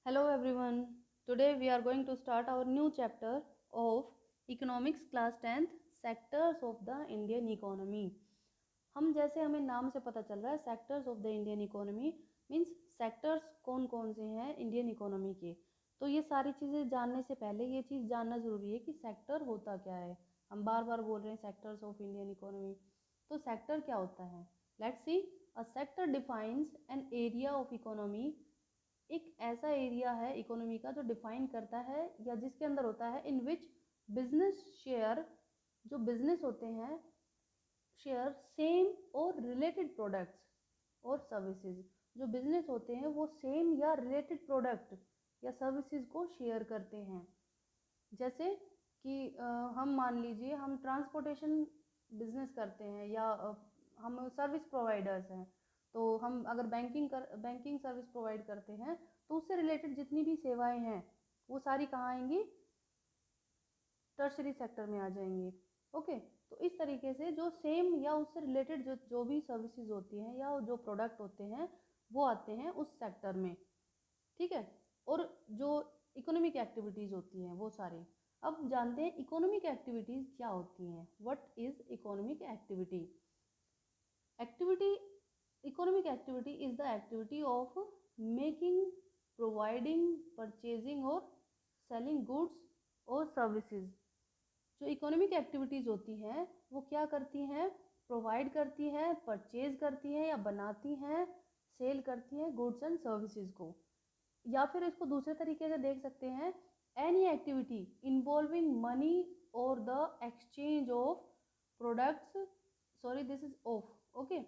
Hello everyone. Today we are going to start our new chapter of Economics Class 10th Sectors of the Indian Economy. हम जैसे हमें नाम से पता चल रहा है sectors of the Indian economy means sectors कौन कौन से हैं इंडियन इकोनॉमी के। तो ये सारी चीज़ें जानने से पहले ये चीज़ जानना ज़रूरी है कि सेक्टर होता क्या है। हम बार बार बोल रहे हैं सेक्टर्स ऑफ इंडियन इकोनॉमी, तो सेक्टर क्या होता है। Let's see. A sector defines an area of economy. एक ऐसा एरिया है इकोनॉमी का जो डिफाइन करता है या जिसके अंदर होता है इन विच बिजनेस शेयर, जो बिजनेस होते हैं शेयर सेम और रिलेटेड प्रोडक्ट्स और सर्विसेज। जो बिजनेस होते हैं वो सेम या रिलेटेड प्रोडक्ट या सर्विसेज को शेयर करते हैं। जैसे कि हम मान लीजिए हम ट्रांसपोर्टेशन बिजनेस करते हैं या हम सर्विस प्रोवाइडर्स हैं। तो हम अगर बैंकिंग सर्विस प्रोवाइड करते हैं तो उससे रिलेटेड जितनी भी सेवाएं हैं वो सारी कहाँ आएंगी, टर्शरी सेक्टर में आ जाएंगी। ओके, तो इस तरीके से जो सेम या उससे रिलेटेड जो जो भी सर्विसेज होती हैं या जो प्रोडक्ट होते हैं वो आते हैं उस सेक्टर में। ठीक है। और जो इकोनॉमिक एक्टिविटीज़ होती हैं वो सारी। अब जानते हैं इकोनॉमिक एक्टिविटीज़ क्या होती हैं। What is economic activity. Activity, economic activity is the activity of making, providing, purchasing और सेलिंग गुड्स और सर्विसेज। जो इकोनॉमिक एक्टिविटीज़ होती हैं वो क्या करती हैं, प्रोवाइड करती हैं, परचेज करती हैं या बनाती हैं, सेल करती हैं गुड्स एंड सर्विसेज को। या फिर इसको दूसरे तरीके से देख सकते हैं, एनी एक्टिविटी इन्वॉल्विंग मनी और the exchange of products, sorry this is of okay,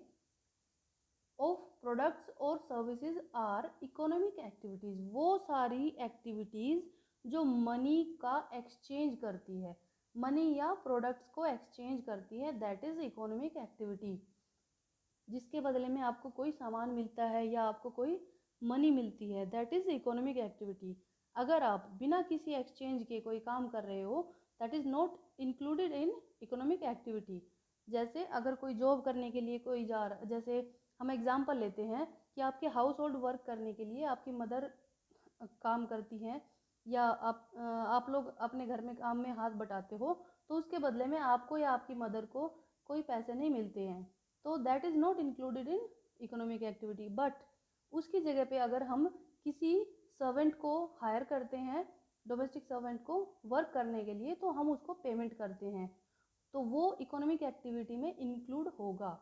of products और सर्विसेज आर इकोनॉमिक एक्टिविटीज। वो सारी एक्टिविटीज जो मनी का एक्सचेंज करती है, मनी या प्रोडक्ट्स को एक्सचेंज करती है, दैट इज इकोनॉमिक एक्टिविटी। जिसके बदले में आपको कोई सामान मिलता है या आपको कोई मनी मिलती है, दैट इज इकोनॉमिक एक्टिविटी। अगर आप बिना किसी एक्सचेंज के कोई काम कर रहे हो, that is not included in economic activity. जैसे अगर कोई जॉब करने के लिए कोई जा रहा, जैसे हम एग्जांपल लेते हैं कि आपके हाउस होल्ड वर्क करने के लिए आपकी मदर काम करती हैं या आप लोग अपने घर में काम में हाथ बटाते हो, तो उसके बदले में आपको या आपकी मदर को कोई पैसे नहीं मिलते हैं, तो that is not included in economic activity. But उसकी जगह पे अगर हम किसी सर्वेंट को हायर करते हैं, डोमेस्टिक सर्वेंट को वर्क करने के लिए, तो हम उसको पेमेंट करते हैं, तो वो इकोनॉमिक एक्टिविटी में इंक्लूड होगा।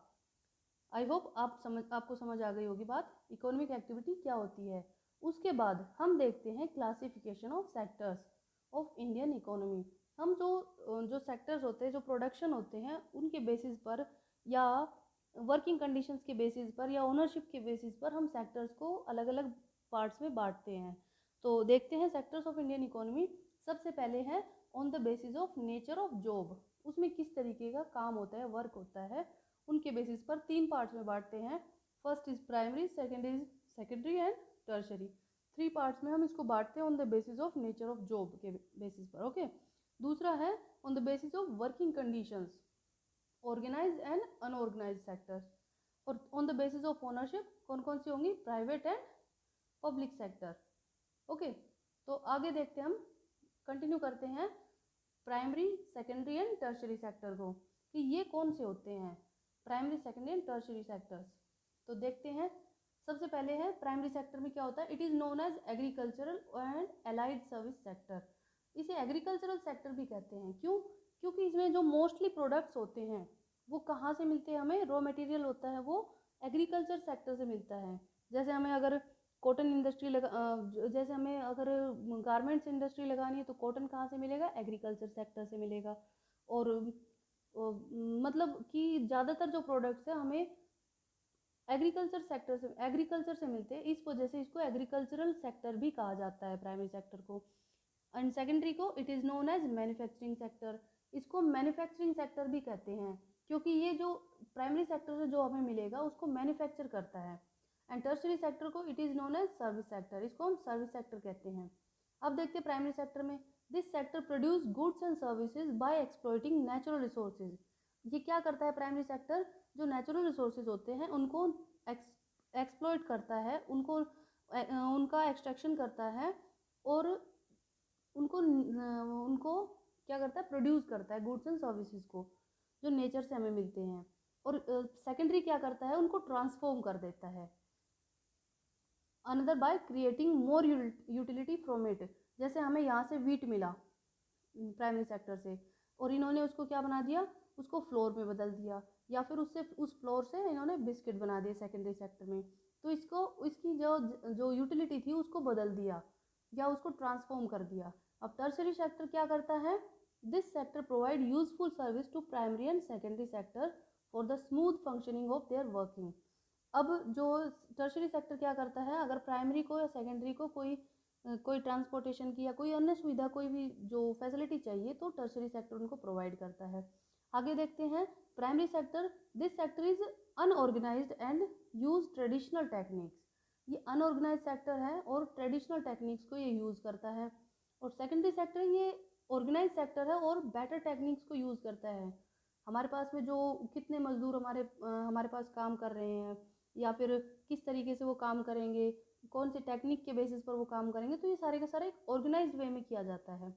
आई होप आपको समझ आ गई होगी बात, इकोनॉमिक एक्टिविटी क्या होती है। उसके बाद हम देखते हैं classification of sectors of Indian economy. हम जो जो सेक्टर्स होते हैं, जो प्रोडक्शन होते हैं, उनके बेसिस पर या वर्किंग कंडीशंस के बेसिस पर या ओनरशिप के बेसिस पर हम सेक्टर्स को अलग अलग पार्ट्स में बांटते हैं। तो देखते हैं सेक्टर्स ऑफ इंडियन इकोनॉमी। सबसे पहले है on the basis of nature of job, उसमें किस तरीके का काम होता है, वर्क होता है, उनके बेसिस पर तीन पार्ट्स में बांटते हैं। First is primary, second is secondary and tertiary. Three parts में हम इसको बांटते हैं on the basis of nature of job के बेसिस पर। ओके। दूसरा है on the basis of working conditions, organise and unorganise sectors. और on the basis of ownership कौन कौन सी होंगी, private and public sector. Okay, तो आगे देखते हैं, हम कंटिन्यू करते हैं primary, secondary and tertiary sector को, कि ये कौन से होते हैं primary, secondary and tertiary sectors. तो देखते हैं। सबसे पहले है प्राइमरी सेक्टर में क्या होता है, it is known as agricultural and allied service sector. इसे एग्रीकल्चरल सेक्टर भी कहते हैं, क्यों, क्योंकि इसमें जो मोस्टली प्रोडक्ट्स होते हैं वो कहाँ से मिलते हैं, हमें रॉ मटेरियल होता है वो एग्रीकल्चर सेक्टर से मिलता है। जैसे हमें अगर कॉटन इंडस्ट्री जैसे हमें अगर गारमेंट्स इंडस्ट्री लगानी है तो कॉटन कहाँ से मिलेगा, एग्रीकल्चर सेक्टर से मिलेगा। और मतलब कि ज़्यादातर जो प्रोडक्ट्स है हमें एग्रीकल्चर से मिलते हैं, इस वजह से इसको एग्रीकल्चरल सेक्टर भी कहा जाता है प्राइमरी सेक्टर को। एंड सेकेंडरी को it is known as manufacturing sector. इसको मैन्युफैक्चरिंग सेक्टर भी कहते हैं क्योंकि ये जो प्राइमरी सेक्टर से जो हमें मिलेगा उसको मैन्युफैक्चर करता है। एंड टर्शरी सेक्टर को it is known as service sector, इसको हम सर्विस सेक्टर कहते हैं। अब देखते हैं प्राइमरी सेक्टर में, this sector produce goods and services by exploiting natural resources. ये क्या करता है प्राइमरी सेक्टर, जो नेचुरल रिसोर्सेज होते हैं उनको एक्सप्लॉइट करता है, उनको उनका एक्सट्रैक्शन करता है और उनको उनको क्या करता है, प्रोड्यूस करता है गुड्स एंड सर्विसेज को जो नेचर से हमें मिलते हैं। और सेकेंडरी क्या करता है, उनको ट्रांसफॉर्म कर देता है। Another by creating more utility from it. जैसे हमें यहाँ से वीट मिला प्राइमरी सेक्टर से, और इन्होंने उसको क्या बना दिया, उसको फ्लोर में बदल दिया, या फिर उससे उस फ्लोर से इन्होंने बिस्किट बना दिए सेकेंडरी सेक्टर में। तो इसको इसकी जो यूटिलिटी थी उसको बदल दिया या उसको ट्रांसफॉर्म कर दिया। अब टर्शरी सेक्टर क्या करता है, this sector provide useful service to primary and secondary sector for the smooth functioning of their working. अब जो टर्शरी सेक्टर क्या करता है, अगर प्राइमरी को या सेकेंडरी को कोई ट्रांसपोर्टेशन की या कोई अन्य सुविधा, कोई भी जो फैसिलिटी चाहिए, तो टर्शरी सेक्टर उनको प्रोवाइड करता है। आगे देखते हैं primary sector, this sector is unorganised and use traditional techniques. ये अनऑर्गेनाइज सेक्टर है और ट्रेडिशनल टेक्निक्स को ये यूज़ करता है। और सेकेंडरी सेक्टर ये ऑर्गेनाइज सेक्टर है और बेटर टेक्निक्स को यूज़ करता है। हमारे पास में जो कितने मजदूर हमारे पास काम कर रहे हैं, या फिर किस तरीके से वो काम करेंगे, कौन से टेक्निक के बेसिस पर वो काम करेंगे, तो ये सारे का सारा एक ऑर्गेनाइज्ड वे में किया जाता है।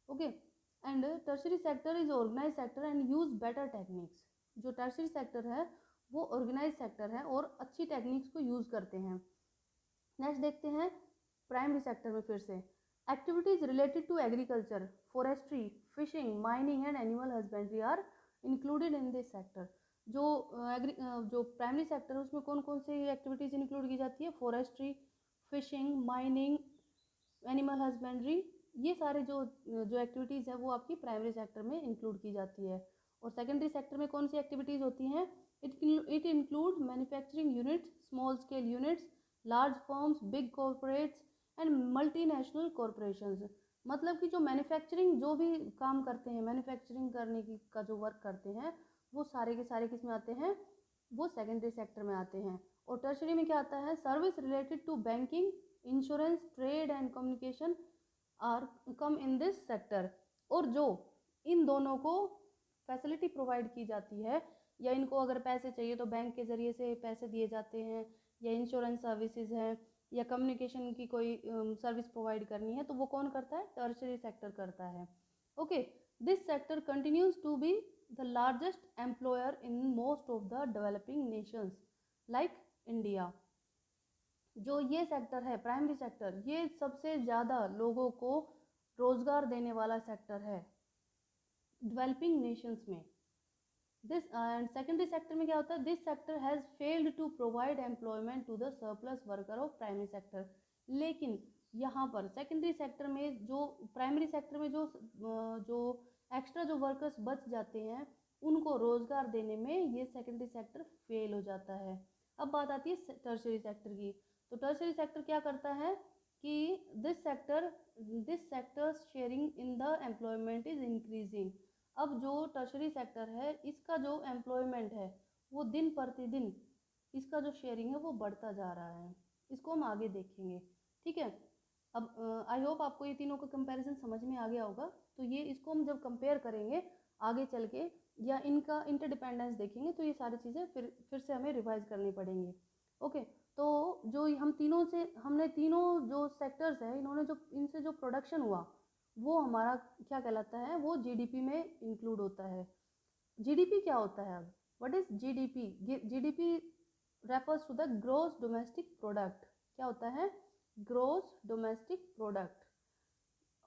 Okay, and tertiary sector is organise sector and use better techniques. जो टर्शरी सेक्टर है वो ऑर्गेनाइज सेक्टर है और अच्छी टेक्निक्स को यूज़ करते हैं। नेक्स्ट देखते हैं प्राइमरी सेक्टर में फिर से activities related to agriculture, forestry, fishing, mining and animal husbandry are included in this sector. जो प्राइमरी सेक्टर है उसमें कौन कौन सी एक्टिविटीज़ इंक्लूड की जाती है, forestry, fishing, mining, animal husbandry, ये सारे जो जो एक्टिविटीज़ है वो आपकी प्राइमरी सेक्टर में इंक्लूड की जाती है। और सेकेंडरी सेक्टर में कौन सी एक्टिविटीज़ होती हैं, it include manufacturing units, small scale units, large firms, big corporates and multinational corporations. मतलब कि जो मैन्युफैक्चरिंग जो भी काम करते हैं, मैन्युफैक्चरिंग करने की का जो वर्क करते हैं, वो सारे के सारे किस में आते हैं, वो सेकेंडरी सेक्टर में आते हैं। और टर्शरी में क्या आता है, service related to banking, insurance, trade and communication are come in this sector. और जो इन दोनों को फैसिलिटी प्रोवाइड की जाती है, या इनको अगर पैसे चाहिए तो बैंक के ज़रिए से पैसे दिए जाते हैं, या इंश्योरेंस सर्विसेज हैं, या कम्युनिकेशन की कोई सर्विस प्रोवाइड करनी है, तो वो कौन करता है, टर्शरी सेक्टर करता है। Okay, this sector continues to be the largest employer in most of the developing nations like India. जो ये सेक्टर है प्राइमरी सेक्टर, ये सबसे ज़्यादा लोगों को रोज़गार देने वाला सेक्टर है डेवलपिंग नेशंस में। दिस एंड सेकेंडरी सेक्टर में क्या होता है, this sector has failed to provide employment to the surplus worker of primary sector. लेकिन यहाँ पर सेकेंडरी सेक्टर में जो प्राइमरी सेक्टर में जो एक्स्ट्रा जो वर्कर्स बच जाते हैं, उनको रोज़गार देने में ये सेकेंडरी सेक्टर फेल हो जाता है। अब बात आती है टर्शरी सेक्टर की। तो टर्शरी सेक्टर क्या करता है कि this sector sharing in the employment is increasing. अब जो टर्शरी सेक्टर है इसका जो एम्प्लॉयमेंट है वो दिन प्रतिदिन इसका जो शेयरिंग है वो बढ़ता जा रहा है। इसको हम आगे देखेंगे, ठीक है। अब आई होप आपको ये तीनों का कंपैरिजन समझ में आ गया होगा। तो ये इसको हम जब कंपेयर करेंगे आगे चल के, या इनका इंटरडिपेंडेंस देखेंगे, तो ये सारी चीज़ें फिर से हमें रिवाइज करनी पड़ेंगी। ओके, तो जो हमने तीनों जो सेक्टर्स हैं, इन्होंने जो इनसे जो प्रोडक्शन हुआ वो हमारा क्या कहलाता है, वो जीडीपी में इंक्लूड होता है। जीडीपी क्या होता है, अब what is GDP, GDP refers to the gross domestic product. क्या होता है, ग्रोस डोमेस्टिक प्रोडक्ट।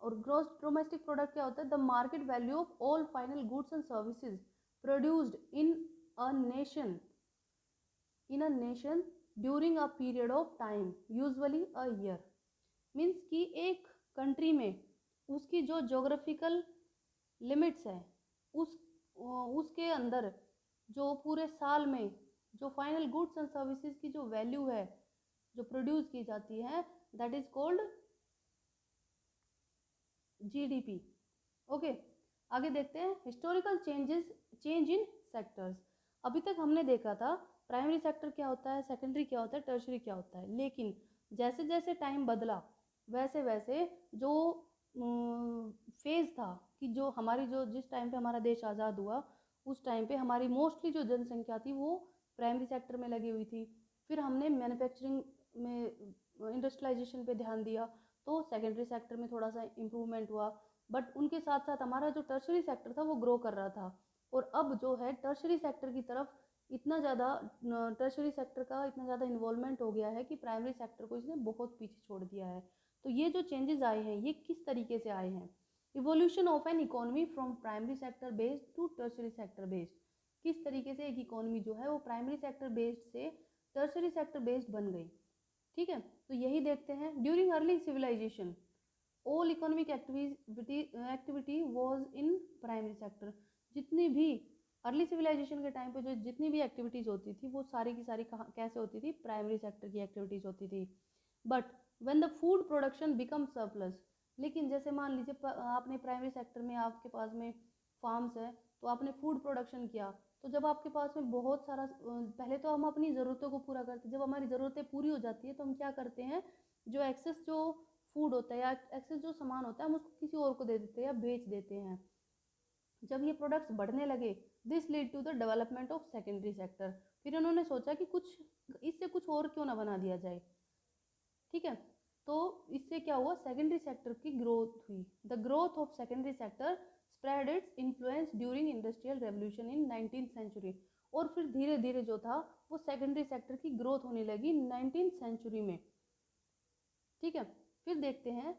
और ग्रोस डोमेस्टिक प्रोडक्ट क्या होता है, the market value of all final goods and services produced in a nation during a period of time usually a year. Means कि एक country में उसकी जो जोग्राफिकल लिमिट्स है उसके अंदर जो पूरे साल में जो फाइनल गुड्स एंड सर्विसेज की जो वैल्यू है जो प्रोड्यूस की जाती है, that is called GDP. Okay, आगे देखते हैं हिस्टोरिकल चेंज इन सेक्टर्स। अभी तक हमने देखा था प्राइमरी सेक्टर क्या होता है, सेकेंडरी क्या होता है, टर्शरी क्या होता है, लेकिन जैसे जैसे टाइम बदला वैसे वैसे जो फेज़ था कि जो जिस टाइम पे हमारा देश आज़ाद हुआ उस टाइम पे हमारी मोस्टली जो जनसंख्या थी वो प्राइमरी सेक्टर में लगी हुई थी। फिर हमने मैन्युफैक्चरिंग में इंडस्ट्रियलाइजेशन पे ध्यान दिया, तो सेकेंडरी सेक्टर में थोड़ा सा इम्प्रूवमेंट हुआ। बट उनके साथ साथ हमारा जो टर्शरी सेक्टर था वो ग्रो कर रहा था। और अब जो है टर्शरी सेक्टर की तरफ इतना ज़्यादा टर्शरी सेक्टर का इतना ज़्यादा इन्वॉल्वमेंट हो गया है कि प्राइमरी सेक्टर को इसने बहुत पीछे छोड़ दिया है। तो ये जो चेंजेस आए हैं ये किस तरीके से आए हैं? Evolution of an economy from primary sector based to tertiary sector based. किस तरीके से एक इकोनॉमी जो है वो प्राइमरी सेक्टर बेस्ड से टर्शरी सेक्टर बेस्ड बन गई। ठीक है, तो यही देखते हैं। During early civilisation all economic activity was in primary sector. जितनी भी अर्ली सिविलाइजेशन के टाइम पे जो जितनी भी एक्टिविटीज़ होती थी वो सारी की सारी कहाँ कैसे होती थी? प्राइमरी सेक्टर की एक्टिविटीज़ होती थी। But when the food production become surplus, लेकिन जैसे मान लीजिए आपने प्राइमरी सेक्टर में आपके पास में फार्म्स है तो आपने फूड प्रोडक्शन किया, तो जब आपके पास में बहुत सारा पहले तो हम अपनी ज़रूरतों को पूरा करते हैं, जब हमारी ज़रूरतें पूरी हो जाती है तो हम क्या करते हैं, जो एक्सेस जो फूड होता है या एक्सेस जो सामान होता है हम उसको किसी और को दे देते हैं या बेच देते हैं। जब ये प्रोडक्ट्स बढ़ने लगे, this lead to the development of secondary sector. फिर उन्होंने सोचा कि कुछ इससे कुछ और क्यों ना बना दिया जाए। ठीक है, तो इससे क्या हुआ? सेकेंडरी सेक्टर की ग्रोथ हुई। The growth of secondary sector spread its influence during industrial revolution in 19th century. और फिर धीरे धीरे जो था वो सेकेंडरी सेक्टर की ग्रोथ होने लगी 19th सेंचुरी में। ठीक है, फिर देखते हैं।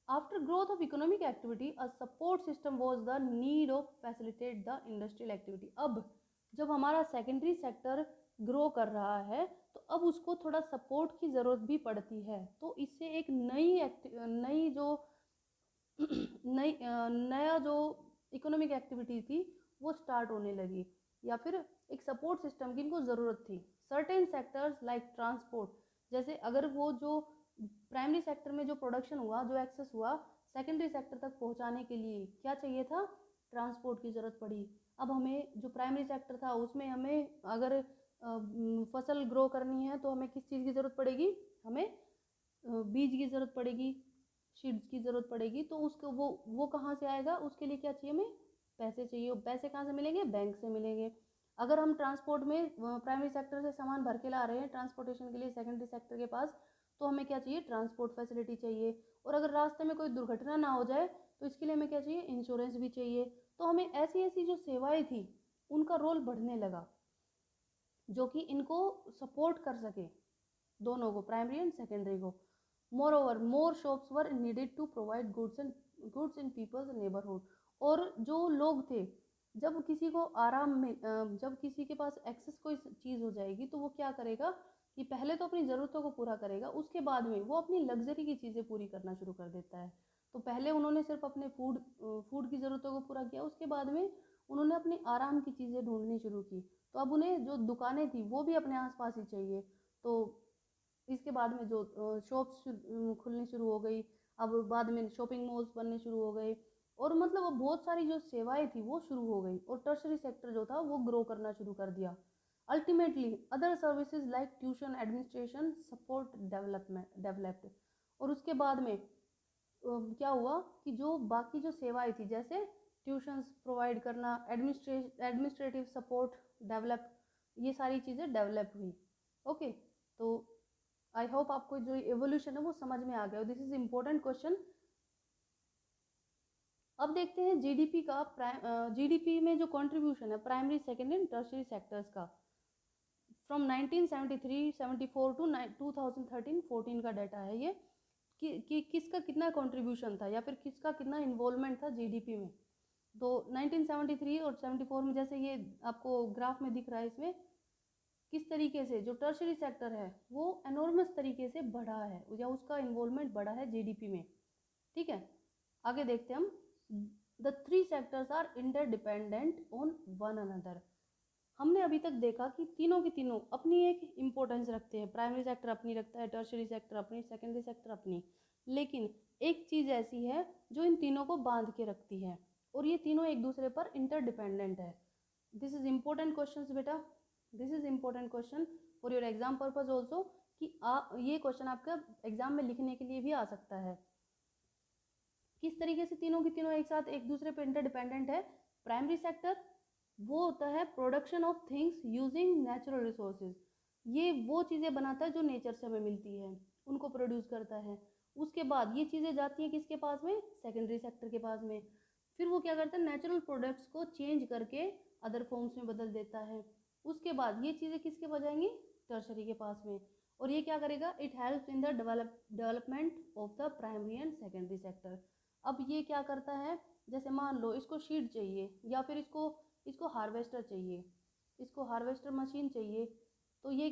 After growth of economic activity a support system was the need of facilitate the industrial activity. अब जब हमारा सेकेंडरी सेक्टर ग्रो कर रहा है तो अब उसको थोड़ा सपोर्ट की ज़रूरत भी पड़ती है। तो इससे एक नई जो नया जो इकोनॉमिक एक्टिविटी थी वो स्टार्ट होने लगी, या फिर एक सपोर्ट सिस्टम की इनको ज़रूरत थी। सर्टेन सेक्टर्स लाइक ट्रांसपोर्ट, जैसे अगर वो जो प्राइमरी सेक्टर में जो प्रोडक्शन हुआ, जो एक्सेस हुआ, सेकेंडरी सेक्टर तक पहुंचाने के लिए क्या चाहिए था? ट्रांसपोर्ट की ज़रूरत पड़ी। अब हमें जो प्राइमरी सेक्टर था उसमें हमें अगर फसल ग्रो करनी है तो हमें किस चीज़ की ज़रूरत पड़ेगी? हमें बीज की ज़रूरत पड़ेगी, सीड्स की ज़रूरत पड़ेगी। तो उसको वो कहाँ से आएगा? उसके लिए क्या चाहिए? हमें पैसे चाहिए। पैसे कहाँ से मिलेंगे? बैंक से मिलेंगे। अगर हम ट्रांसपोर्ट में प्राइमरी सेक्टर से सामान भर के ला रहे हैं ट्रांसपोर्टेशन के लिए सेकेंडरी सेक्टर के पास, तो हमें क्या चाहिए? ट्रांसपोर्ट फैसिलिटी चाहिए। और अगर रास्ते में कोई दुर्घटना ना हो जाए तो इसके लिए हमें क्या चाहिए? इंश्योरेंस भी चाहिए। तो हमें ऐसी ऐसी जो सेवाएं थी उनका रोल बढ़ने लगा जो कि इनको सपोर्ट कर सके, दोनों को, प्राइमरी एंड सेकेंडरी को। More over more shops were needed to provide goods in people's neighbourhood. और जो लोग थे, जब किसी को आराम में जब किसी के पास एक्सेस कोई चीज़ हो जाएगी तो वो क्या करेगा कि पहले तो अपनी ज़रूरतों को पूरा करेगा, उसके बाद में वो अपनी लग्जरी की चीज़ें पूरी करना शुरू कर देता है। तो पहले उन्होंने सिर्फ अपने फूड की ज़रूरतों को पूरा किया, उसके बाद में उन्होंने अपने आराम की चीज़ें ढूंढनी शुरू की। तो अब उन्हें जो दुकानें थी वो भी अपने आसपास ही चाहिए। तो इसके बाद में जो शॉप्स खुलनी शुरू हो गई, अब बाद में शॉपिंग मॉल्स बनने शुरू हो गए, और मतलब अब बहुत सारी जो सेवाएं थी वो शुरू हो गई और टर्शरी सेक्टर जो था वो ग्रो करना शुरू कर दिया। Ultimately other services like tuition administration support developed. और उसके बाद में क्या हुआ कि जो बाकी जो सेवाएं थी जैसे ट्यूशन्स प्रोवाइड करना, एडमिनिस्ट्रेटिव सपोर्ट डेवलप, ये सारी चीज़ें डेवलप हुई। ओके, तो आई होप आपको जो एवोल्यूशन है वो समझ में आ गया। This is important question. अब देखते हैं जीडीपी का। जीडीपी में जो कंट्रीब्यूशन है primary secondary and tertiary sectors का फ्रॉम 1973-74 टू 2013-14 का डाटा है ये कि किसका कितना कंट्रीब्यूशन था या फिर किसका कितना इन्वॉल्वमेंट था जीडीपी में। तो 1973 और 74 में जैसे ये आपको ग्राफ में दिख रहा है, इसमें किस तरीके से जो टर्शरी सेक्टर है वो एनॉर्मस तरीके से बढ़ा है या उसका इन्वॉल्वमेंट बढ़ा है जीडीपी में। ठीक है, आगे देखते हैं हम। The three sectors are interdependent on one another. हमने अभी तक देखा कि तीनों की तीनों अपनी एक इम्पोर्टेंस रखते हैं। प्राइमरी सेक्टर अपनी रखता है, टर्शरी सेक्टर अपनी, सेकेंडरी सेक्टर अपनी। लेकिन एक चीज़ ऐसी है जो इन तीनों को बांध के रखती है और ये तीनों एक दूसरे पर इंटरडिपेंडेंट है। दिस इज इम्पोर्टेंट क्वेश्चन बेटा, this is important question for your exam purpose also, कि ये क्वेश्चन आपका एग्जाम में लिखने के लिए भी आ सकता है। किस तरीके से तीनों की तीनों एक साथ एक दूसरे पर इंटरडिपेंडेंट है? प्राइमरी सेक्टर वो होता है production of things using natural resources, ये वो चीज़ें बनाता है जो नेचर से हमें मिलती है। उनको प्रोड्यूस करता है। उसके बाद ये चीज़ें जाती हैं किसके पास में, सेकेंडरी सेक्टर के पास में। फिर वो क्या करता है, नेचुरल प्रोडक्ट्स को चेंज करके अदर फॉर्म्स में बदल देता है। उसके बाद ये चीज़ें किसके पास जाएंगी, टर्शरी के पास में। और ये क्या करेगा, it helps in the development of the primary and secondary sector. अब ये क्या करता है, जैसे मान लो इसको शीट चाहिए या फिर इसको हार्वेस्टर चाहिए, इसको हार्वेस्टर मशीन चाहिए, तो ये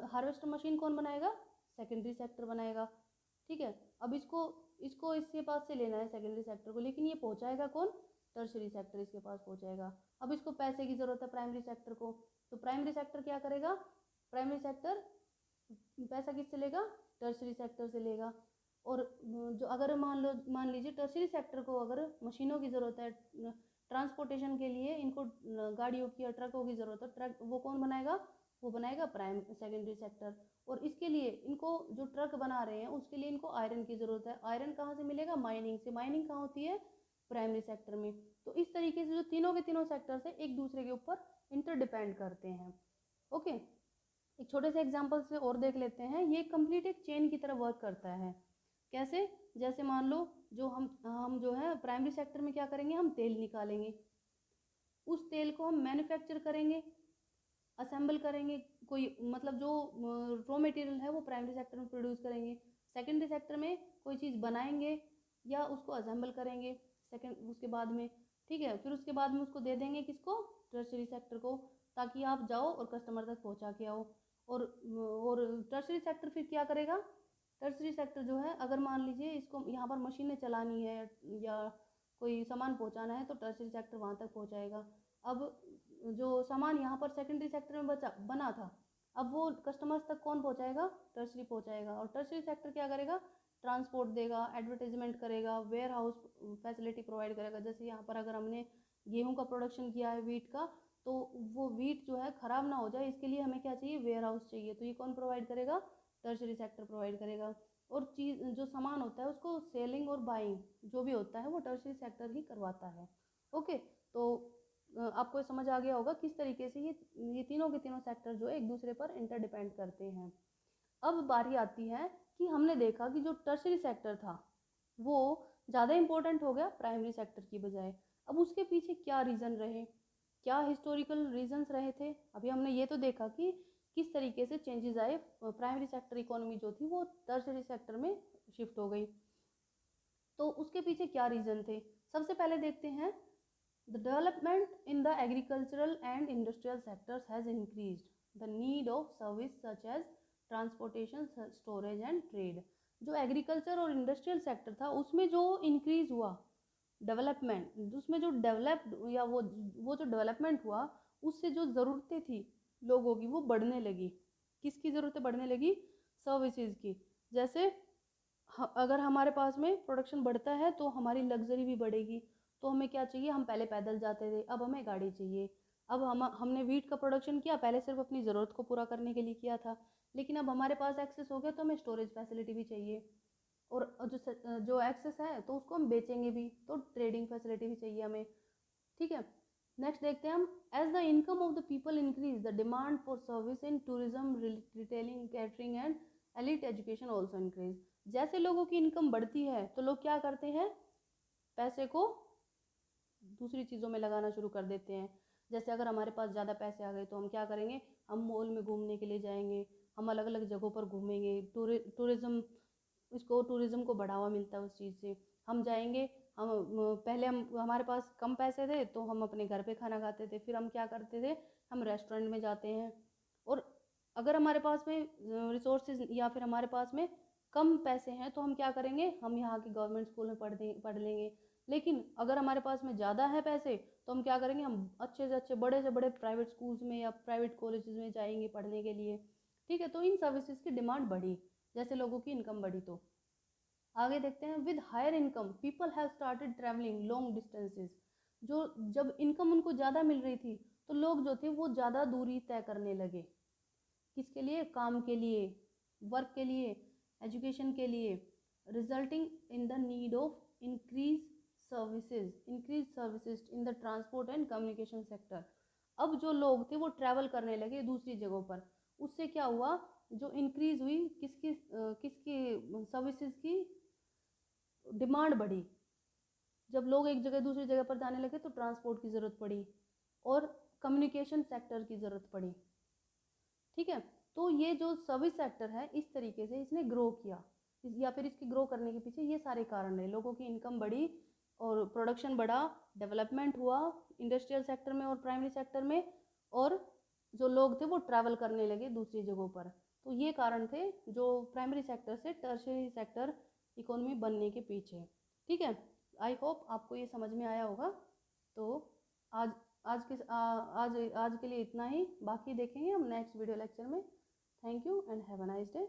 हार्वेस्टर मशीन कौन बनाएगा, सेकेंडरी सेक्टर बनाएगा। ठीक है, अब इसको इसको इसके पास से लेना है सेकेंडरी सेक्टर को, लेकिन ये पहुंचाएगा कौन, टर्शरी सेक्टर इसके पास पहुंचाएगा। अब इसको पैसे की ज़रूरत है प्राइमरी सेक्टर को, तो प्राइमरी सेक्टर क्या करेगा, प्राइमरी सेक्टर पैसा किससे लेगा, टर्शरी सेक्टर से लेगा। और जो अगर मान लीजिए टर्शरी सेक्टर को अगर मशीनों की ज़रूरत है ट्रांसपोर्टेशन के लिए, इनको गाड़ियों की या ट्रकों की ज़रूरत है, ट्रक वो कौन बनाएगा, वो बनाएगा सेकेंडरी सेक्टर। और इसके लिए इनको जो ट्रक बना रहे हैं उसके लिए इनको आयरन की ज़रूरत है, आयरन कहाँ से मिलेगा, माइनिंग से। माइनिंग कहाँ होती है, प्राइमरी सेक्टर में। तो इस तरीके से जो तीनों के तीनों सेक्टर से एक दूसरे के ऊपर इंटरडिपेंड करते हैं। ओके, एक छोटे से एग्जांपल से और देख लेते हैं। ये कंप्लीट एक चेन की तरह वर्क करता है। कैसे, जैसे मान लो जो हम जो है प्राइमरी सेक्टर में क्या करेंगे, हम तेल निकालेंगे, उस तेल को हम मैन्युफैक्चर करेंगे, असेंबल करेंगे, कोई मतलब जो रॉ मटेरियल है वो प्राइमरी सेक्टर में प्रोड्यूस करेंगे। सेकेंडरी सेक्टर में कोई चीज़ बनाएंगे या उसको असेंबल करेंगे उसके बाद में। ठीक है, फिर उसके बाद में उसको दे देंगे किसको, टर्शरी सेक्टर को, ताकि आप जाओ और कस्टमर तक पहुंचा के आओ। और टर्शरी सेक्टर फिर क्या करेगा, टर्शरी सेक्टर जो है अगर मान लीजिए इसको यहाँ पर मशीनें चलानी है या कोई सामान पहुँचाना है तो टर्शरी सेक्टर वहाँ तक पहुँचाएगा। अब जो सामान यहाँ पर सेकेंडरी सेक्टर में बना था, अब वो कस्टमर्स तक कौन पहुँचाएगा, टर्शरी पहुँचाएगा। और टर्शरी सेक्टर क्या करेगा, ट्रांसपोर्ट देगा, एडवर्टाइजमेंट करेगा, वेयर हाउस फैसिलिटी प्रोवाइड करेगा। जैसे यहाँ पर अगर हमने गेहूं का प्रोडक्शन किया है, वीट का, तो वो वीट जो है ख़राब ना हो जाए इसके लिए हमें क्या चाहिए, वेयर हाउस चाहिए, तो ये कौन प्रोवाइड करेगा, टर्शरी सेक्टर प्रोवाइड करेगा। और चीज़ जो सामान होता है उसको सेलिंग और बाइंग जो भी होता है वो टर्शरी सेक्टर ही करवाता है। ओके, तो आपको समझ आ गया होगा किस तरीके से ये तीनों के तीनों सेक्टर जो है एक दूसरे पर इंटरडिपेंड करते हैं। अब बारी आती है कि हमने देखा कि जो टर्शरी सेक्टर था वो ज़्यादा इम्पोर्टेंट हो गया प्राइमरी सेक्टर की बजाय। अब उसके पीछे क्या रीज़न रहे, क्या हिस्टोरिकल रीजंस रहे थे। अभी हमने ये तो देखा कि किस तरीके से चेंजेस आए, प्राइमरी सेक्टर इकोनॉमी जो थी वो टर्शरी सेक्टर में शिफ्ट हो गई। तो उसके पीछे क्या रीज़न थे, सबसे पहले देखते हैं। The development in the agricultural and industrial sectors has increased the need of service such as transportation, storage and trade। जो एग्रीकल्चर और इंडस्ट्रियल सेक्टर था उसमें जो इंक्रीज हुआ डेवलपमेंट, उसमें जो डेवलप्ड या वो जो डेवलपमेंट हुआ उससे जो ज़रूरतें थी लोगों की वो बढ़ने लगी। किसकी ज़रूरतें बढ़ने लगी, सर्विसेज की। जैसे अगर हमारे पास में प्रोडक्शन बढ़ता है तो हमारी लग्जरी भी बढ़ेगी। तो हमें क्या चाहिए, हम पहले पैदल जाते थे, अब हमें गाड़ी चाहिए। अब हमने वीट का प्रोडक्शन किया, पहले सिर्फ अपनी ज़रूरत को पूरा करने के लिए किया था, लेकिन अब हमारे पास एक्सेस हो गया तो हमें स्टोरेज फैसिलिटी भी चाहिए। और जो एक्सेस है तो उसको हम बेचेंगे भी, तो ट्रेडिंग फैसिलिटी भी चाहिए हमें। ठीक है, नेक्स्ट देखते हैं हम। As the income of the people increase the demand for service in tourism, retailing, catering and elite education also increase. जैसे लोगों की इनकम बढ़ती है तो लोग क्या करते हैं, पैसे को दूसरी चीज़ों में लगाना शुरू कर देते हैं। जैसे अगर हमारे पास ज़्यादा पैसे आ गए तो हम क्या करेंगे, हम मॉल में घूमने के लिए जाएंगे, हम अलग अलग जगहों पर घूमेंगे, टूरिज़्म को बढ़ावा मिलता है उस चीज़ से। हम जाएंगे, पहले हमारे पास कम पैसे थे तो हम अपने घर पे खाना खाते थे, फिर हम क्या करते थे, हम रेस्टोरेंट में जाते हैं। और अगर हमारे पास में रिसोर्सेज या फिर हमारे पास में कम पैसे हैं तो हम क्या करेंगे, हम यहाँ के गवर्नमेंट स्कूल में पढ़ लेंगे। लेकिन अगर हमारे पास में ज़्यादा है पैसे तो हम क्या करेंगे, हम अच्छे से बड़े प्राइवेट स्कूल्स में या प्राइवेट कॉलेजेस में जाएंगे पढ़ने के लिए। ठीक है, तो इन सर्विसेज की डिमांड बढ़ी जैसे लोगों की इनकम बढ़ी। तो आगे देखते हैं। With higher income people have started travelling long distances. जो जब इनकम उनको ज़्यादा मिल रही थी तो लोग जो थे वो ज़्यादा दूरी तय करने लगे। किसके लिए, काम के लिए, वर्क के लिए, एजुकेशन के लिए, resulting in the need of increase services in the transport and communication sector. अब जो लोग थे वो ट्रैवल करने लगे दूसरी जगहों पर, उससे क्या हुआ, जो इंक्रीज हुई किसकी सर्विसेज की डिमांड बढ़ी। जब लोग एक जगह दूसरी जगह पर जाने लगे तो ट्रांसपोर्ट की ज़रूरत पड़ी और कम्युनिकेशन सेक्टर की ज़रूरत पड़ी। ठीक है, तो ये जो सर्विस सेक्टर है इस तरीके से इसने ग्रो किया, या फिर इसके ग्रो करने के पीछे ये सारे कारण रहे। लोगों की इनकम बढ़ी और प्रोडक्शन बढ़ा, डेवलपमेंट हुआ इंडस्ट्रियल सेक्टर में और प्राइमरी सेक्टर में, और जो लोग थे वो ट्रैवल करने लगे दूसरी जगहों पर। तो ये कारण थे जो प्राइमरी सेक्टर से टर्शियरी सेक्टर इकोनॉमी बनने के पीछे। ठीक है, आई होप आपको ये समझ में आया होगा। तो आज आज के आज आज के लिए इतना ही, बाकी देखेंगे हम नेक्स्ट वीडियो लेक्चर में। Thank you and have a nice day.